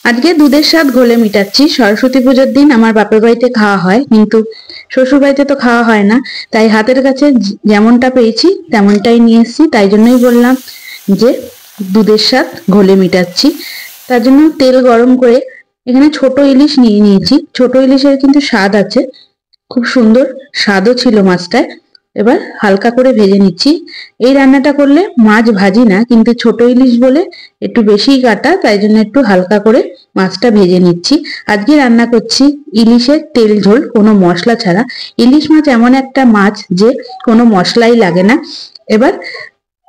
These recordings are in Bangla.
আজকে দুধের স্বাদ ঘোলে মিটাচ্ছি। সরস্বতী পুজোর দিন আমার বাপের বাড়িতে খাওয়া হয়, কিন্তু শ্বশুর বাড়িতে তো খাওয়া হয় না। তাই হাতের কাছে যেমনটা পেয়েছি তেমনটাই নিয়ে এসেছি। তাই জন্যই বললাম যে দুধের স্বাদ ঘোলে মিটাচ্ছি। তার জন্য তেল গরম করে এখানে ছোট ইলিশ নিয়ে নিয়েছি। ছোট ইলিশের কিন্তু স্বাদ আছে, খুব সুন্দর স্বাদও ছিল মাছটায়। এবার হালকা করে ভেজে নিচ্ছি। এই রান্নাটা করলে মাছ ভাজি না, কিন্তু ছোট ইলিশ বলে একটু বেশিই কাটা, তাই জন্য একটু হালকা করে মাছটা ভেজে নিচ্ছি। আজকে রান্না করছি ইলিশের তেল ঝোল, কোনো মশলা ছাড়া। ইলিশ মাছ এমন একটা মাছ যে কোনো মশলাই লাগে না। এবার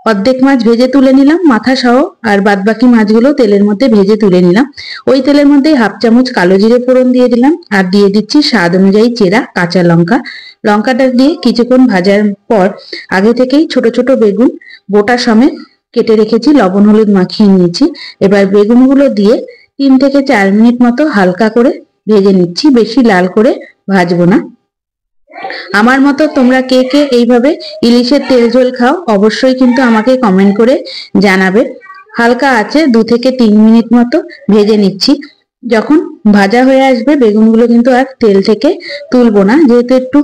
অর্ধেক মাছ ভেজে তুলে নিলাম মাথা সহ, আর বাদ বাকি মাছগুলো তেলের মধ্যে ভেজে তুলে নিলাম। ওই তেলের মধ্যে হাফ চামচ কালো জিরে ফোড়ন দিয়ে দিলাম, আর দিয়ে দিচ্ছি স্বাদ অনুযায়ী চেরা কাঁচা লঙ্কা। লঙ্কাটা দিয়ে কিছুক্ষণ ভাজার পর আগে থেকেই ছোট ছোট বেগুন বোটা সমেত কেটে রেখেছি, লবণ হলুদ মাখিয়ে নিয়েছি। এবার বেগুনগুলো দিয়ে 3 থেকে 4 মিনিট মতো হালকা করে ভেজে নিচ্ছি, বেশি লাল করে ভাজবো না। আমার মতো তোমরা কে কে এইভাবে ইলিশের তেল ঝোল খাও অবশ্যই কিন্তু আমাকে কমেন্ট করে জানাবে। হালকা আছে 2 থেকে 3 মিনিট মতো ভেজে নিচ্ছি। যখন ভাজা হয়ে আসবে বেগুনগুলো কিন্তু আর তেল থেকে তুলবো না, যেহেতু একটু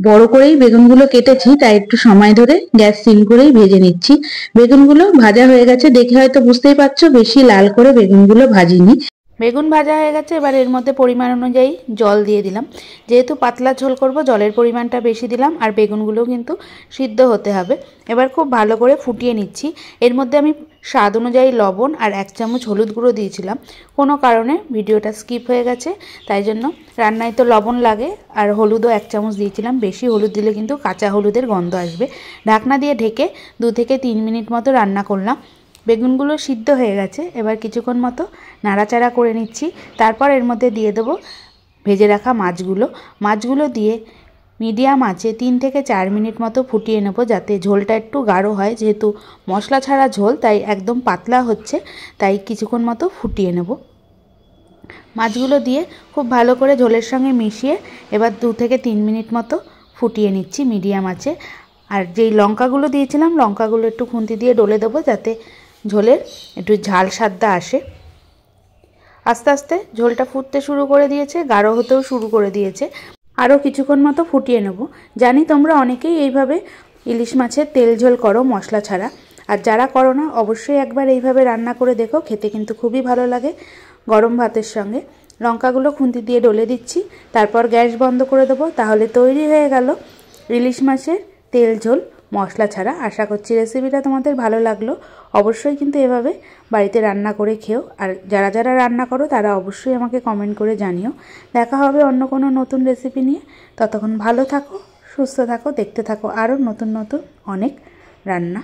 বড় করেই বেগুনগুলো কেটেছি, তাই একটু সময় ধরে গ্যাস সিম করেই ভেজে নিচ্ছি। বেগুনগুলো ভাজা হয়ে গেছে দেখে হয়তো বুঝতেই পারছো, বেশি লাল করে বেগুনগুলো ভাজিনি। বেগুন ভাজা হয়ে গেছে। এবার এর মধ্যে পরিমাণ অনুযায়ী জল দিয়ে দিলাম। যেহেতু পাতলা ঝোল করব জলের পরিমাণটা বেশি দিলাম, আর বেগুনগুলো কিন্তু সিদ্ধ হতে হবে। এবার খুব ভালো করে ফুটিয়ে নিচ্ছি। এর মধ্যে আমি স্বাদ অনুযায়ী লবণ আর 1 চামচ হলুদ গুঁড়ো দিয়েছিলাম। কোনো কারণে ভিডিওটা স্কিপ হয়ে গেছে, তাই জন্য রান্নায় তো লবণ লাগে, আর হলুদও 1 চামচ দিয়েছিলাম। বেশি হলুদ দিলে কিন্তু কাঁচা হলুদের গন্ধ আসবে। ঢাকনা দিয়ে ঢেকে 2 থেকে 3 মিনিট মতো রান্না করলাম। বেগুনগুলো সিদ্ধ হয়ে গেছে। এবার কিছুক্ষণ মতো নাড়াচাড়া করে নিচ্ছি। তারপর এর মধ্যে দিয়ে দেবো ভেজে রাখা মাছগুলো দিয়ে মিডিয়াম আঁচে 3 থেকে 4 মিনিট মতো ফুটিয়ে নেব, যাতে ঝোলটা একটু গাঢ় হয়। যেহেতু মশলা ছাড়া ঝোল, তাই একদম পাতলা হচ্ছে, তাই কিছুক্ষণ মতো ফুটিয়ে নেব। মাছগুলো দিয়ে খুব ভালো করে ঝোলের সঙ্গে মিশিয়ে এবার 2 থেকে 3 মিনিট মতো ফুটিয়ে নিচ্ছি মিডিয়াম আঁচে। আর যেই লঙ্কাগুলো দিয়েছিলাম লঙ্কাগুলো একটু খুন্তি দিয়ে ডলে দেবো, যাতে ঝোলের একটু ঝাল স্বাদটা আসে। আস্তে আস্তে ঝোলটা ফুটতে শুরু করে দিয়েছে, গাঢ় হতেও শুরু করে দিয়েছে। আরও কিছুক্ষণ মতো ফুটিয়ে নেব। জানি তোমরা অনেকেই এইভাবে ইলিশ মাছের তেল ঝোল করো মশলা ছাড়া, আর যারা করো না অবশ্যই একবার এইভাবে রান্না করে দেখো, খেতে কিন্তু খুবই ভালো লাগে গরম ভাতের সঙ্গে। লঙ্কাগুলো খুন্তি দিয়ে ডলে দিচ্ছি, তারপর গ্যাস বন্ধ করে দেবো। তাহলে তৈরি হয়ে গেল ইলিশ মাছের তেল ঝোল মশলা ছাড়া। আশা করছি রেসিপিটা তোমাদের ভালো লাগলো। অবশ্যই কিন্তু এভাবে বাড়িতে রান্না করে খেও, আর যারা যারা রান্না করো তারা অবশ্যই আমাকে কমেন্ট করে জানিও। দেখা হবে অন্য কোনো নতুন রেসিপি নিয়ে। ততক্ষণ ভালো থাকো, সুস্থ থাকো, দেখতে থাকো আরও নতুন নতুন অনেক রান্না।